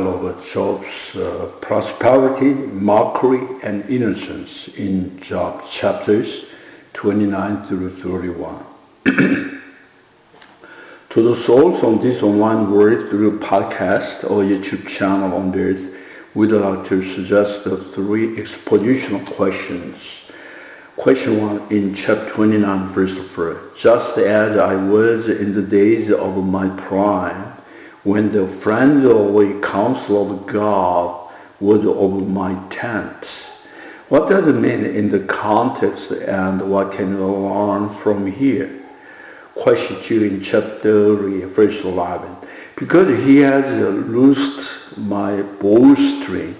title of Job's prosperity, mockery, and innocence in Job chapters 29 through 31. To the souls on this online word through podcast or YouTube channel on this, we'd like to suggest the three expositional questions. Question 1 in chapter 29 verse 4. Just as I was in the days of my prime, when the friend or counsel of God was over my tent. What does it mean in the context and what can we learn from here? Question 2 in chapter 3 verse 11. Because he has loosed my bowstring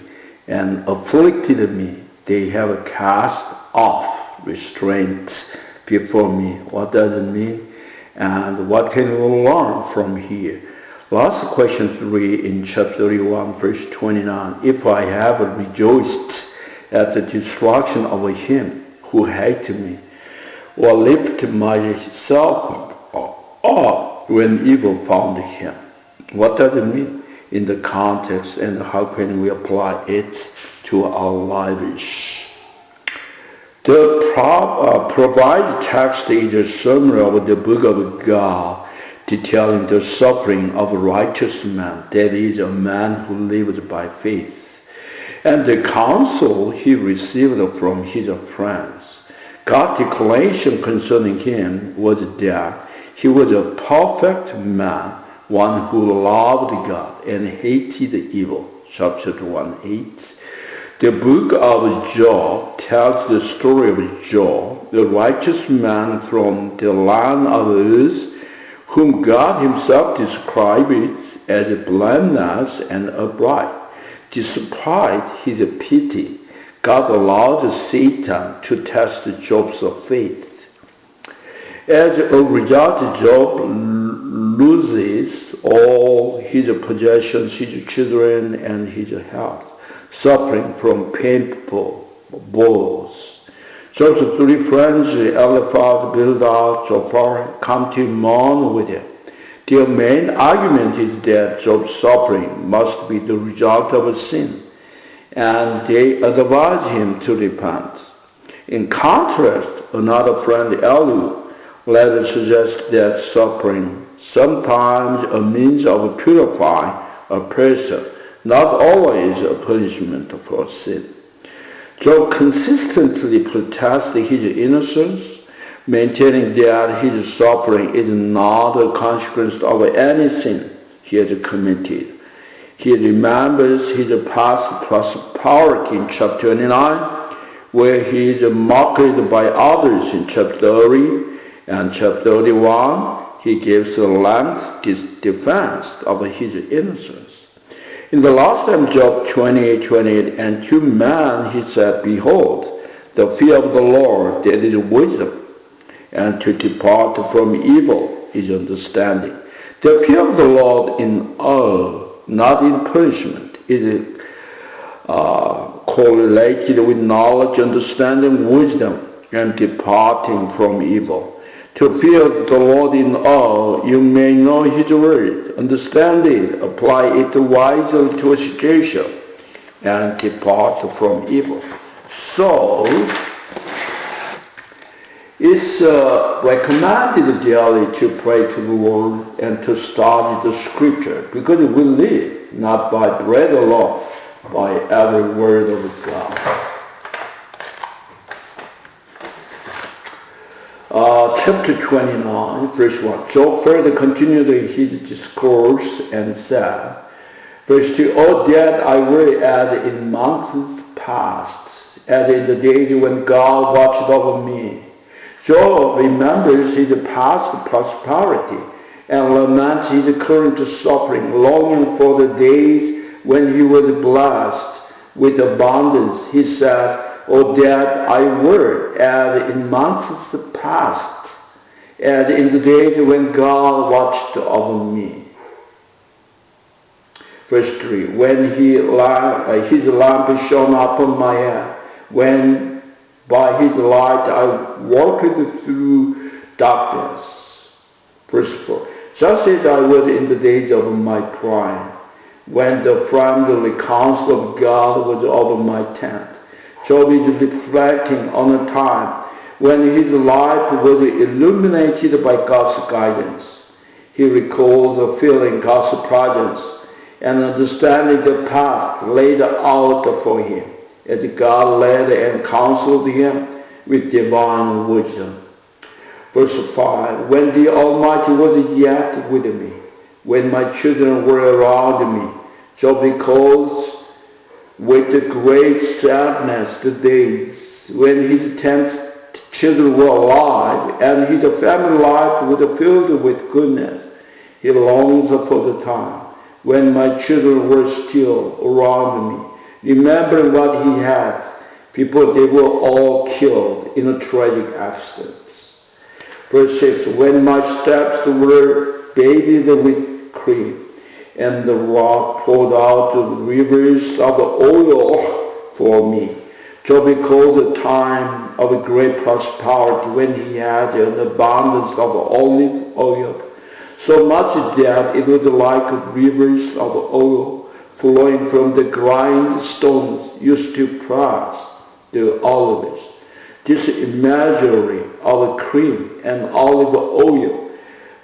and afflicted me, they have cast off restraint before me. What does it mean? And what can we learn from here? Last question 3 in chapter 31 verse 29. If I have rejoiced at the destruction of him who hated me, or lifted myself up when evil found him. What does it mean in the context and how can we apply it to our lives? The provided text is a summary of the book of God, detailing the suffering of a righteous man, that is, a man who lives by faith, and the counsel he received from his friends. God's declaration concerning him was that he was a perfect man, one who loved God and hated evil. Chapter 1:8. The book of Job tells the story of Job, the righteous man from the land of Uz, whom God himself described as blameless and upright. Despite his pity, God allows Satan to test Job's faith. As a result, Job loses all his possessions, his children, and his health, suffering from painful woes. Job's three friends, Eliphaz, Bildad, Zophar, come to mourn with him. Their main argument is that Job's suffering must be the result of a sin, and they advise him to repent. In contrast, another friend, Elihu, later suggests that suffering sometimes a means of purifying a person, not always a punishment for sin. Job consistently protests his innocence, maintaining that his suffering is not a consequence of any sin he has committed. He remembers his past prosperity in chapter 29, where he is mocked by others in chapter 30, and chapter 31, he gives a lengthy defense of his innocence. In the last time, Job 28:28, and to man he said, Behold, the fear of the Lord, that is wisdom, and to depart from evil is understanding. The fear of the Lord in awe, not in punishment, is correlated with knowledge, understanding, wisdom, and departing from evil. To fear the Lord in awe, you may know his word, understand it, apply it wisely to a situation, and depart from evil. So, it's recommended daily to pray to the Lord and to study the scripture, because we live not by bread alone, by every word of God. Chapter 29, verse 1. Job further continued his discourse and said, verse 2, Oh, that I were as in months past, as in the days when God watched over me. Job remembers his past prosperity and laments his current suffering, longing for the days when he was blessed with abundance. He said, Oh, that I were as in months past, as in the days when God watched over me. Verse 3, when his lamp shone upon my head, when by his light I walked through darkness. Verse 4, just as I was in the days of my prime, when the friendly counsel of God was over my tent. Job is reflecting on a time when his life was illuminated by God's guidance. He recalls feeling God's presence and understanding the path laid out for him, as God led and counseled him with divine wisdom. Verse 5, when the Almighty was yet with me, when my children were around me, Job recalls with great sadness the days when his 10 children were alive and his family life was filled with goodness. He longs for the time when my children were still around me, remembering what he had, before they were all killed in a tragic accident. Verse 6, when my steps were bathed with cream, and the rock poured out rivers of oil for me. Job recalls a time of great prosperity when he had an abundance of olive oil, so much that it was like rivers of oil flowing from the grindstones used to press the olives. This imagery of cream and olive oil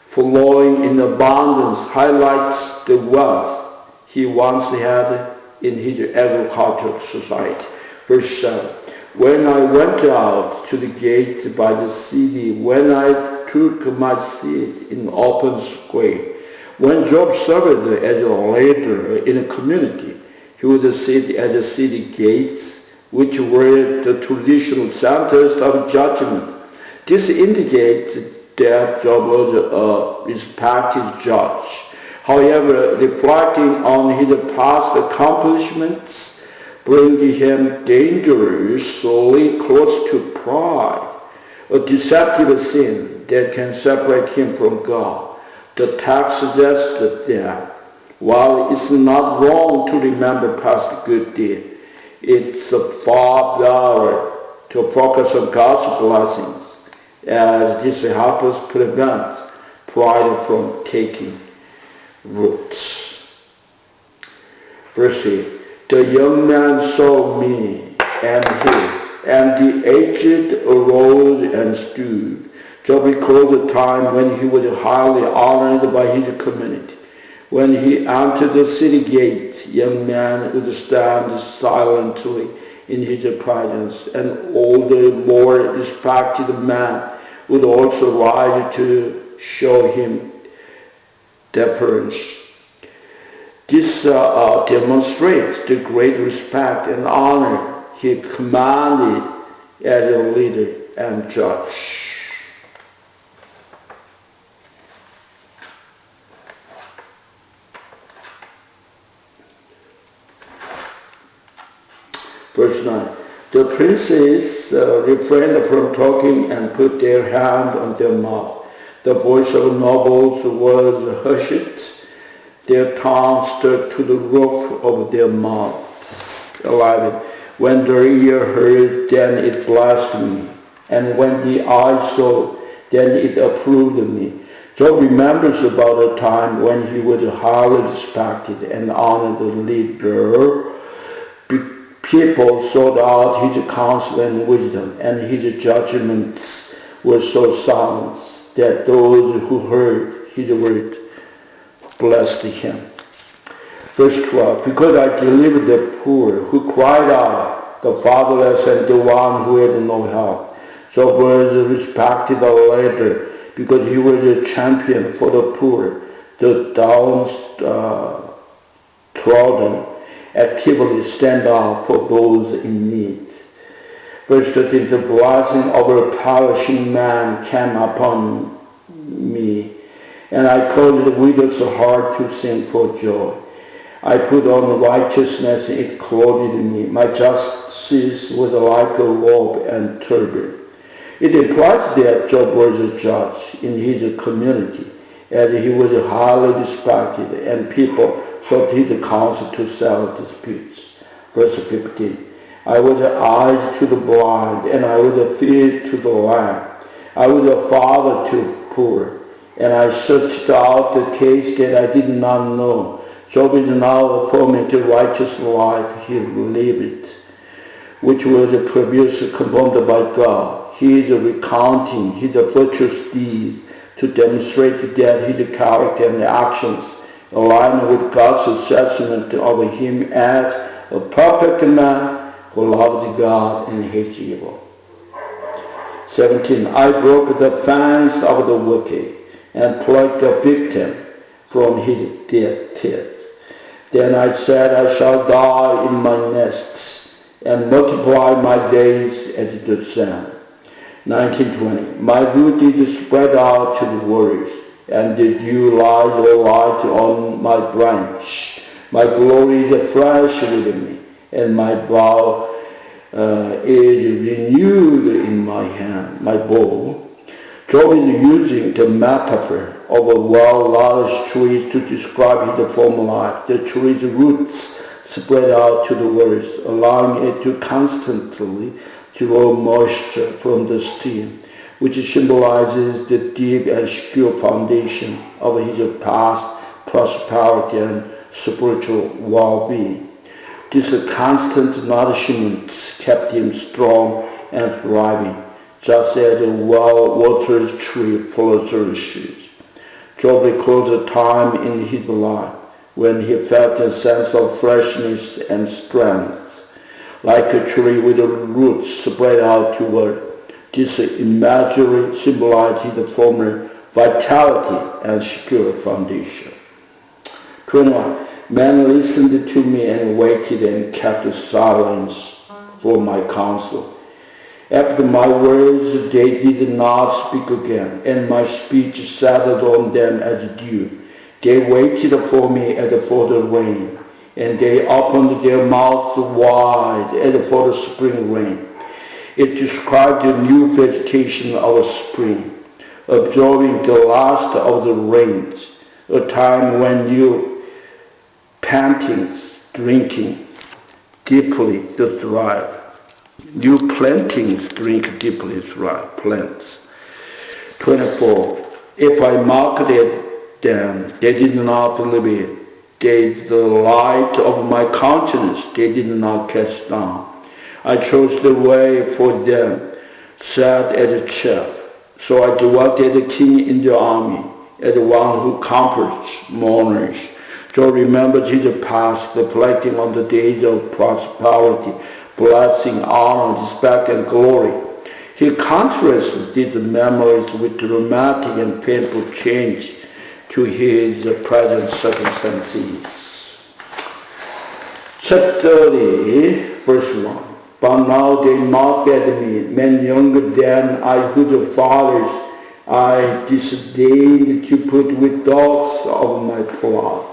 flowing in abundance highlights the wealth he once had in his agricultural society. Verse 7, when I went out to the gate by the city, when I took my seat in open square, when Job served as a leader in a community, he would sit at the city gates, which were the traditional centers of judgment. This indicates that Job was a respected judge. However, reflecting on his past accomplishments brings him dangerously close to pride, a deceptive sin that can separate him from God. The text suggests that while it's not wrong to remember past good deeds, it's far better to focus on God's blessings, as this helps us prevent pride from taking root. Verse 8, the young man saw me and the aged arose and stood. Job recalls a time when he was highly honored by his community. When he entered the city gates, young man would stand silently in his presence, and older, more respected man would also rise to show him deference. This demonstrates the great respect and honor he commanded as a leader and judge. Verse 9, the princes refrained from talking and put their hand on their mouth. The voice of nobles was hushed. Their tongue stuck to the roof of their mouth. 11, when the ear heard, then it blessed me. And when the eye saw, then it approved me. Job remembers about a time when he was highly respected and honored leader. People sought out his counsel and wisdom, and his judgments were so sound that those who heard his word blessed him. Verse 12, because I delivered the poor who cried out, the fatherless and the one who had no help. Job was a respected leader because he was a champion for the poor, the downtrodden, actively stand out for those in need. Verse 13, the blessing of a perishing man came upon me, and I caused the widow's heart to sing for joy. I put on righteousness, it clothed me. My justice was like a robe and turban. It implies that Job was a judge in his community, as he was highly respected, and people sought his counsel to settle disputes. Verse 15, I was eyes to the blind, and I was a feet to the lame. I was a father to poor, and I searched out the case that I did not know. Job is now affirming the righteous life he lived, which was previously confirmed by God. He is recounting his virtuous deeds to demonstrate that his character and actions align with God's assessment of him as a perfect man who loves God and hates evil. 17. I broke the fangs of the wicked and plucked the victim from his teeth. Then I said, I shall die in my nests and multiply my days as the sand. 19:20. My root is spread out to the waters, and the dew lies all light on my branch. My glory is fresh within me, and my bow is renewed in my hand, my bow. Job is using the metaphor of a well-nourished tree to describe his former life. The tree's roots spread out to the waters, allowing it to constantly draw moisture from the stream, which symbolizes the deep and secure foundation of his past prosperity and spiritual well-being. This constant nourishment kept him strong and thriving, just as a well-watered tree flourishes. Job recalls a time in his life when he felt a sense of freshness and strength, like a tree with the roots spread out toward. This imagery symbolizes the former vitality and secure foundation. 21. Men listened to me and waited and kept silence for my counsel. After my words they did not speak again, and my speech settled on them as dew. They waited for me as for the rain, and they opened their mouths wide as for the spring rain. It described the new vegetation of spring, absorbing the last of the rains, a time when new plantings drinking deeply thrive. New plantings drink deeply thrive, plants. 24. If I mocked at them, they did not believe it. The light of my countenance they did not cast down. I chose the way for them, sat as a chief. So I dwelt as a king in the army, as one who comforts mourners. Job remembers his past, reflecting on the days of prosperity, blessing, honor, respect, and glory. He contrasts these memories with dramatic and painful change to his present circumstances. Chapter 30, verse 1. But now they mock at me, men younger than I, whose fathers I disdained to put with dogs of my flock.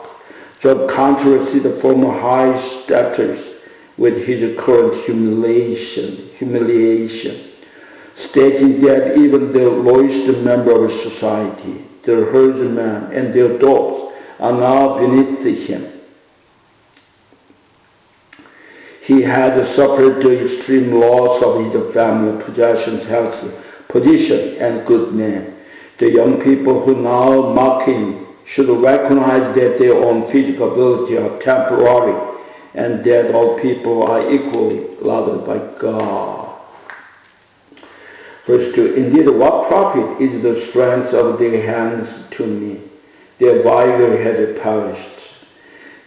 Job contrasted the former high status with his current humiliation, stating that even the lowest member of society, the herdsmen and their dogs, are now beneath him. He had suffered the extreme loss of his family possessions, health, position, and good name. The young people who now mock him should recognize that their own physical ability are temporary, and that all people are equally loved by God. Verse 2. Indeed, what profit is the strength of their hands to me? Their vigor has perished.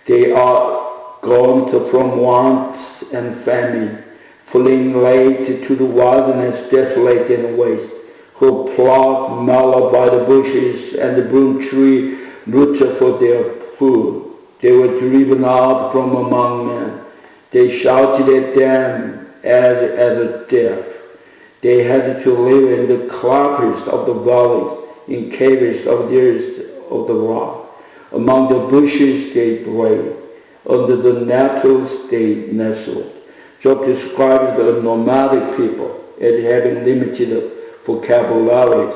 They are gone from want and famine, fleeing late to the wilderness, desolate and waste, who pluck mallow by the bushes and the broom tree root for their food. They were driven out from among men. They shouted at them as at a deaf. They had to live in the clefts of the valleys, in caves of the earth of the rock. Among the bushes they brayed. Under the nettles they nestled. Job describes the nomadic people as having limited vocabularies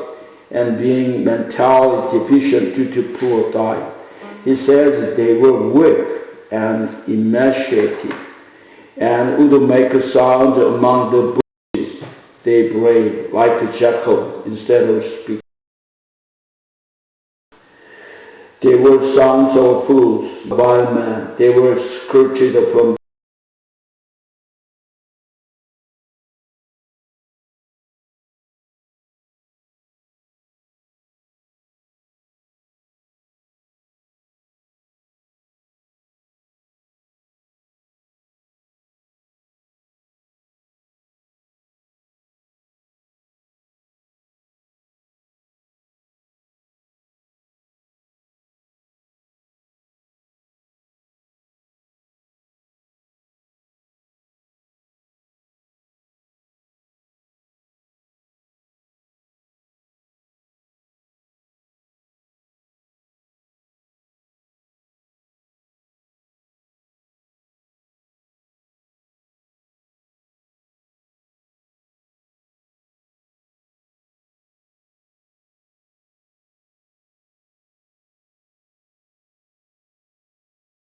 and being mentally deficient due to poor diet. He says they were weak and emaciated and would make sounds among the bushes. They brayed like a jackal instead of speaking. They were sons of fools, wild men. They were scourged from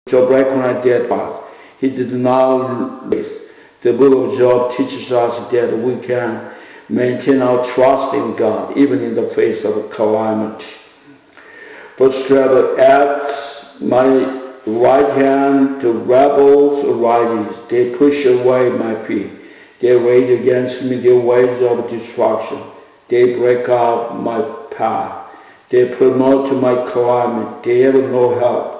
Job recognized that part. He did not raise. The book of Job teaches us that we can maintain our trust in God even in the face of calamity. Verse 12, at my right hand the rebels rise. They push away my feet. They rage against me the ways of destruction. They break up my path. They promote my climate. They have no help.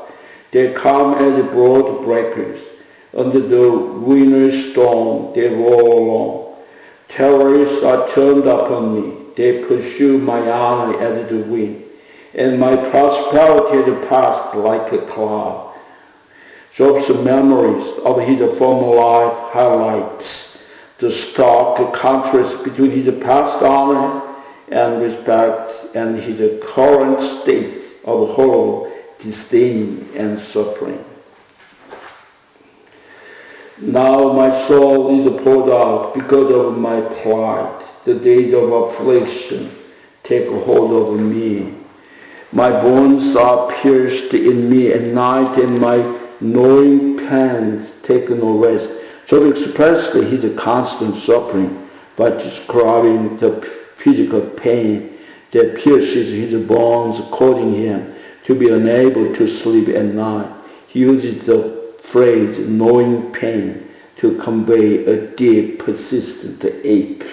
They come as broad breakers. Under the winter's storm, they roll along. Terrorists are turned upon me. They pursue my honor as the wind, and my prosperity has passed like a cloud. Job's memories of his former life highlights the stark contrast between his past honor and respect and his current state of horror, disdain, and suffering. Now my soul is poured out because of my pride. The days of affliction take hold of me. My bones are pierced in me at night, and my gnawing pangs take no rest. Job expressed his constant suffering by describing the physical pain that pierces his bones, causing him to be unable to sleep at night. He uses the phrase gnawing pain to convey a deep, persistent ache.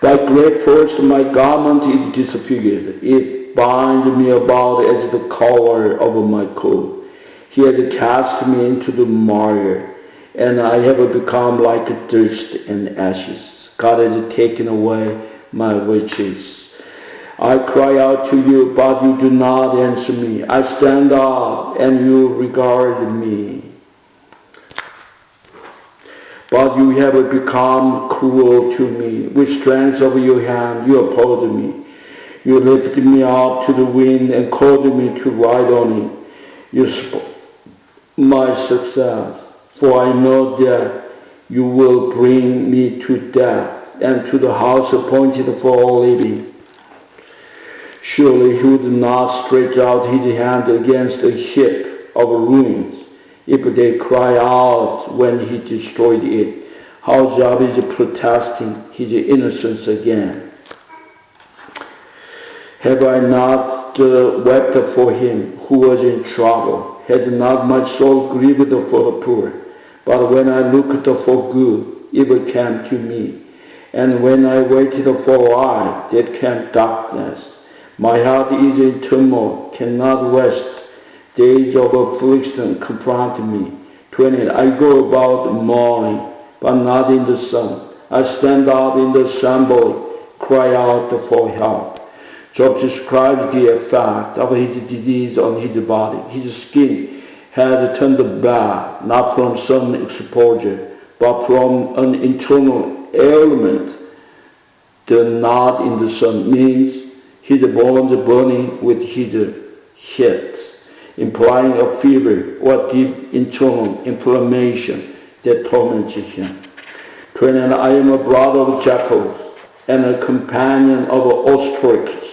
By great force my garment is disfigured. It binds me about as the collar of my coat. He has cast me into the mire, and I have become like dust and ashes. God has taken away my riches. I cry out to you, but you do not answer me. I stand up, and you regard me. But you have become cruel to me. With strength of your hand, you oppose me. You lifted me up to the wind and caused me to ride on it. You spoke my success, for I know that you will bring me to death and to the house appointed for all living. Surely he would not stretch out his hand against a heap of ruins if they cry out when he destroyed it. How Job is protesting his innocence again. Have I not wept for him who was in trouble? Has not my soul grieved for the poor? But when I looked for good, evil came to me. And when I waited for light, there came darkness. My heart is in turmoil, cannot rest. Days of affliction confront me. 20. I go about mourning, but not in the sun. I stand up in the assembly, cry out for help. Job described the effect of his disease on his body. His skin had turned black, not from sun exposure, but from an internal ailment. The not in the sun means his bones burning with his heat, implying a fever or deep internal inflammation that torments him. 29. I am a brother of jackals and a companion of ostriches.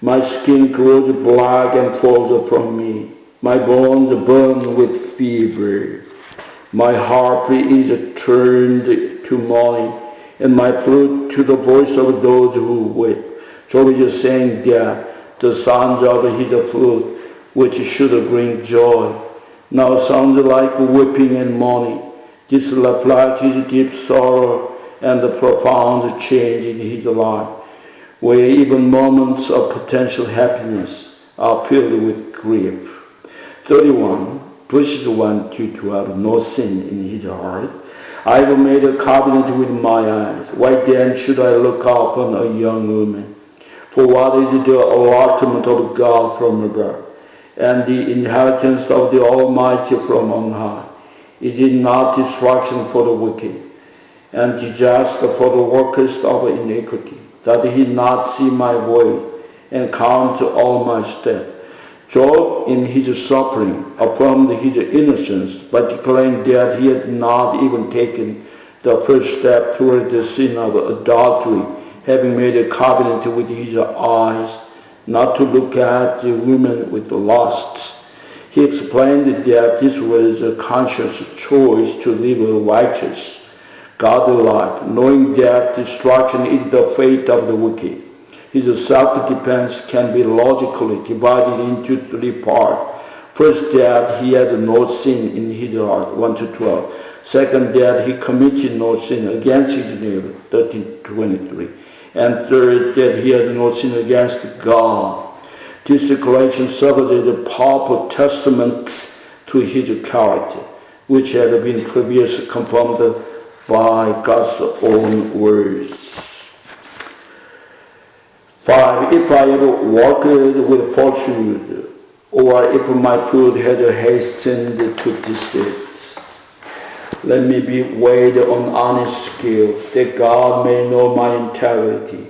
My skin grows black and falls from me. My bones burn with fever. My harp is turned to mourning, and my flute to the voice of those who weep. Job is saying that the sounds of his flute, which should bring joy, now sounds like weeping and mourning. This reflects his deep sorrow and the profound change in his life, where even moments of potential happiness are filled with grief. 31, verses 1 to 12, no sin in his heart. I have made a covenant with my eyes. Why then should I look upon a young woman? For what is the allotment of God from above, and the inheritance of the Almighty from on high? Is it not destruction for the wicked, and disaster for the workers of iniquity? Does he not see my way, and count all my steps? Job in his suffering affirmed his innocence by declaring that he had not even taken the first step toward the sin of adultery, having made a covenant with his eyes not to look at the women with lust. He explained that this was a conscious choice to live a righteous, godly life, knowing that destruction is the fate of the wicked. His self-defense can be logically divided into three parts. First, that he had no sin in his heart, 1 to 12. Second, that he committed no sin against his neighbor, 13 to 23. And third, that he had no sin against God. This declaration serves as a powerful testament to his character, which had been previously confirmed by God's own words. 5. If I ever walked with falsehood, or if my foot had hastened to deceit, let me be weighed on honest scales, that God may know my integrity.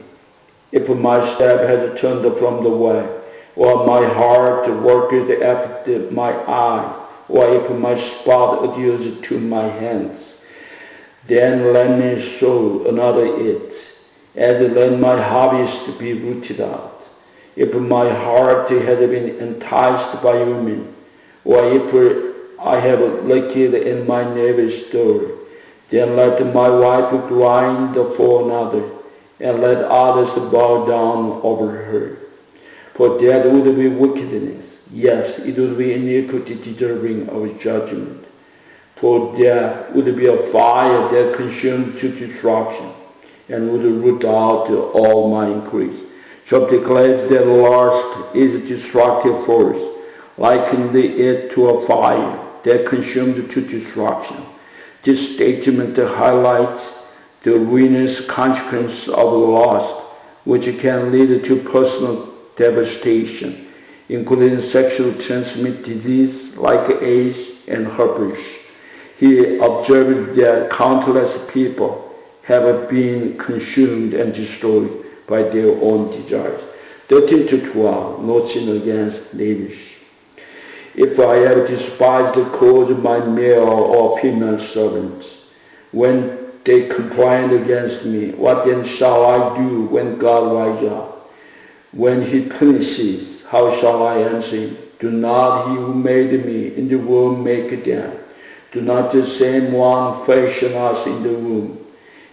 If my step has turned from the way, or my heart worketh after my eyes, or if my spot adheres to my hands, then let me sow another it, and let my harvest be rooted out. If my heart has been enticed by women, or if I have looked in my neighbor's door, then let my wife grind for another, and let others bow down over her. For that would be wickedness. Yes, it would be iniquity deserving of judgment. For that would be a fire that consumed to destruction, and would root out all my increase. Job declares that lust is a destructive force, likening it to a fire that consumes to destruction. This statement highlights the ruinous consequence of lust, which can lead to personal devastation, including sexually transmitted disease like AIDS and herpes. He observed that countless people have been consumed and destroyed by their own desires. 13 to 12, no sin against neighbors. If I have despised the cause of my male or female servants, when they complain against me, what then shall I do when God rises up? When he punishes, how shall I answer him? Do not he who made me in the womb make them? Do not the same one fashion us in the womb?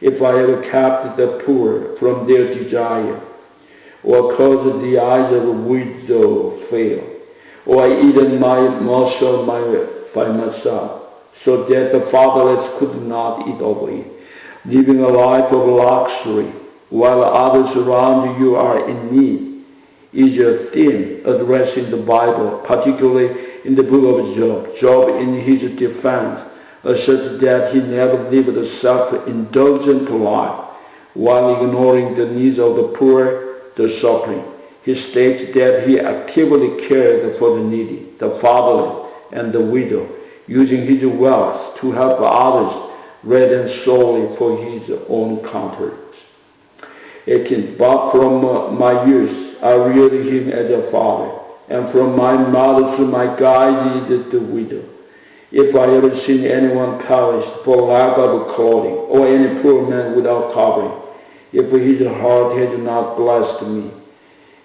If I have kept the poor from their desire, or caused the eyes of a widow fail, or I eaten my morsel by myself, so that the fatherless could not eat of it, living a life of luxury, while others around you are in need, is a theme addressed in the Bible, particularly in the book of Job. Job, in his defense, asserts that he never lived a self-indulgent life while ignoring the needs of the poor, the suffering. He states that he actively cared for the needy, the fatherless, and the widow, using his wealth to help others rather than solely for his own comfort. 18. But from my youth I reared him as a father, and from my mother's my guided the widow. If I ever seen anyone perish for lack of clothing, or any poor man without covering, if his heart had not blessed me,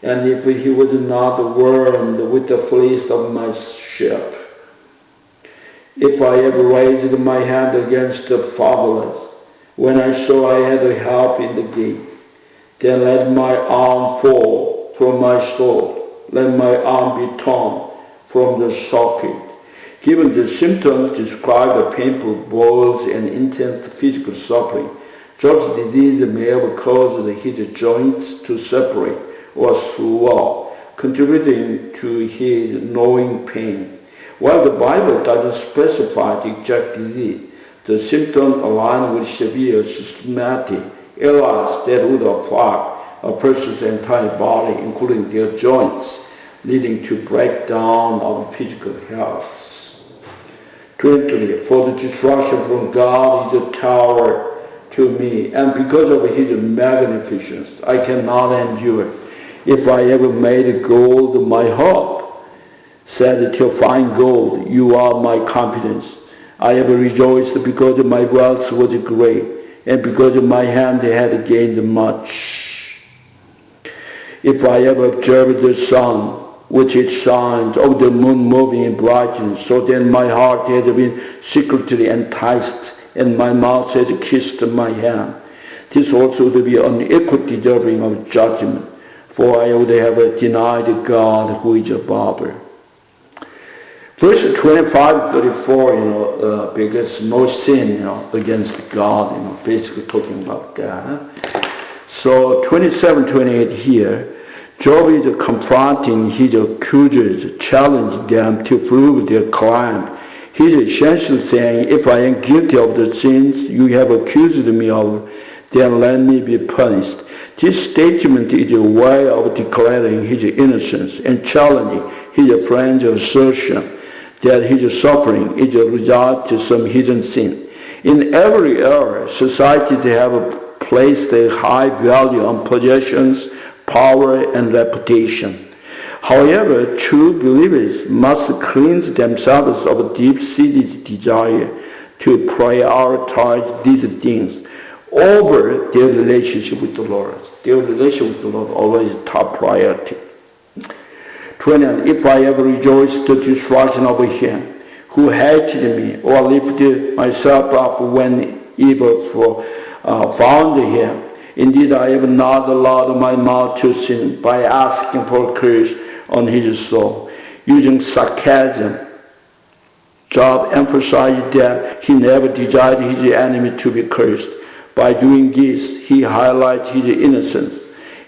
and if he was not warmed with the fleece of my sheep, if I ever raised my hand against the fatherless, when I saw I had help in the gates, then let my arm fall from my sword, let my arm be torn from the socket. Given the symptoms describe the painful boils and intense physical suffering, Job's disease may have caused his joints to separate or swell, contributing to his gnawing pain. While the Bible doesn't specify the exact disease, the symptoms align with severe systematic illness that would affect a person's entire body, including their joints, leading to breakdown of physical health. 20, for the destruction from God is a tower to me, and because of his magnificence, I cannot endure. If I ever made gold my hope, said to find gold, you are my confidence. I ever rejoiced because my wealth was great, and because my hand had gained much. If I ever observed the sun, which it shines, of the moon moving in brightness, so then my heart has been secretly enticed, and my mouth has kissed my hand. This also would be unequal deserving of judgment, for I would have denied God who is above. Verse 25-34, because no sin, against God, basically talking about that. So 27-28 here, Job is confronting his accusers, challenging them to prove their crime. He's essentially saying, if I am guilty of the sins you have accused me of, then let me be punished. This statement is a way of declaring his innocence and challenging his friend's assertion that his suffering is a result of some hidden sin. In every era, society have placed a high value on possessions, power, and reputation. However, true believers must cleanse themselves of deep-seated desire to prioritize these things over their relationship with the Lord. Their relationship with the Lord always top priority. 20. If I ever rejoiced the destruction of him who hated me, or lifted myself up when evil found him, indeed I have not allowed my mouth to sin by asking for curse on his soul. Using sarcasm, Job emphasized that he never desired his enemy to be cursed. By doing this, he highlights his innocence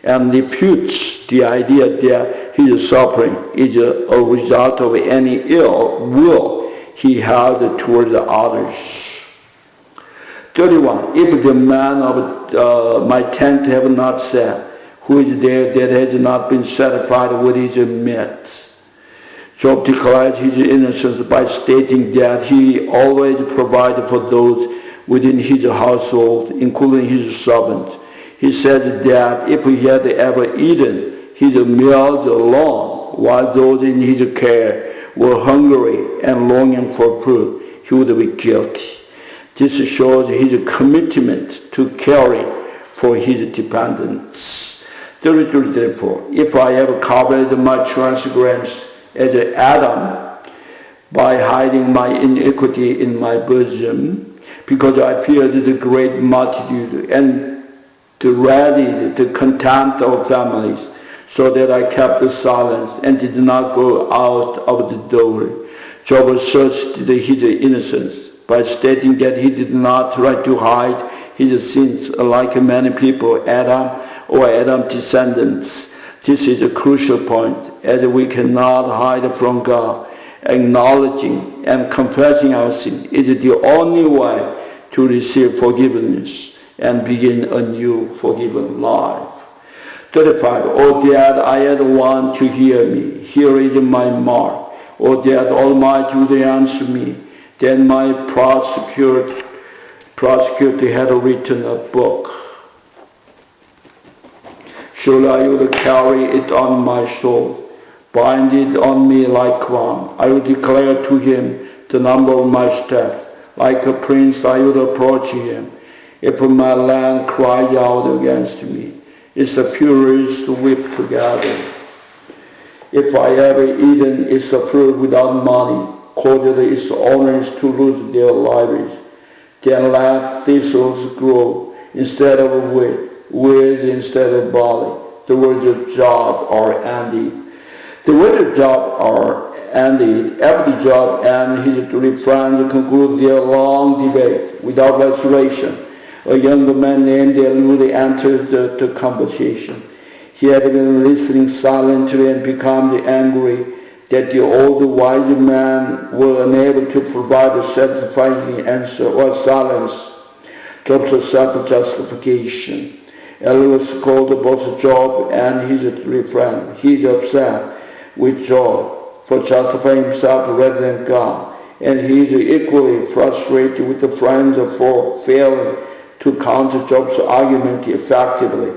and refutes the idea that his suffering is a result of any ill will he had towards others. 31. If the man of my tent have not said, who is there that has not been satisfied with his meat? Job declares his innocence by stating that he always provided for those within his household, including his servants. He says that if he had ever eaten his meals alone, while those in his care were hungry and longing for food, he would be guilty. This shows his commitment to caring for his dependents. 33, therefore, if I ever covered my transgressions as Adam by hiding my iniquity in my bosom, because I feared the great multitude and dreaded the contempt of families, so that I kept silence and did not go out of the door. Job asserts his innocence by stating that he did not try to hide his sins like many people, Adam or Adam's descendants. This is a crucial point, as we cannot hide from God. Acknowledging and confessing our sin is the only way to receive forgiveness and begin a new forgiven life. 35. O that I had one to hear me. Here is my mark. O that Almighty would answer me. Then my prosecutor had written a book. Surely I would carry it on my soul, bind it on me like crown. I would declare to him the number of my steps. Like a prince I would approach him. If my land cries out against me, its furies whip together. If I ever eaten its fruit without money, caused its owners to lose their lives, then let thistles grow instead of wheat, weeds instead of barley. The words of Job are ended. The waiter job are ended. After the job ended, his three friends concluded their long debate without resolution. A young man named Eliud entered the conversation. He had been listening silently and become angry that the old wise man was unable to provide a satisfying answer or silence. Job's self-justification. Eliud scolded both Job and his three friends. He is upset with Job for justifying himself rather than God, and he is equally frustrated with the friends for failing to counter Job's argument effectively.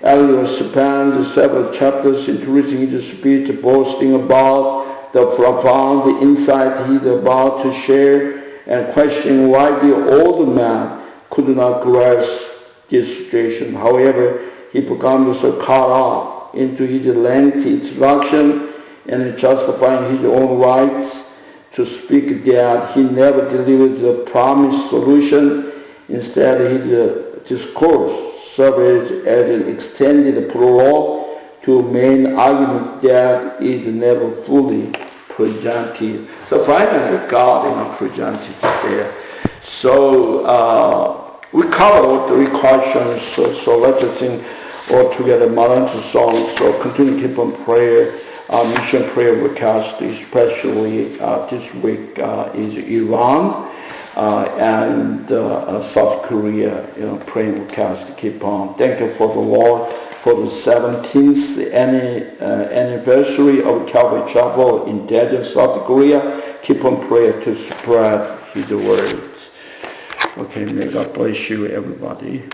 Eliud spends several chapters introducing his speech, boasting about the profound insight he is about to share and questioning why the old man could not grasp this situation. However, he becomes so caught up into his lengthy introduction and justifying his own rights to speak that he never delivers the promised solution. Instead, his discourse serves as an extended prologue to a main argument that is never fully presented. So finally, God presented there. So we covered all three questions. So let's sing all together modern song. So continue to keep on prayer. Our mission prayer recast, especially this week, is Iran and South Korea. Praying recast to keep on. Thank you for the Lord for the 17th anniversary of Calvary Chapel in Daejeon, South Korea. Keep on prayer to spread His word. Okay, may God bless you, everybody.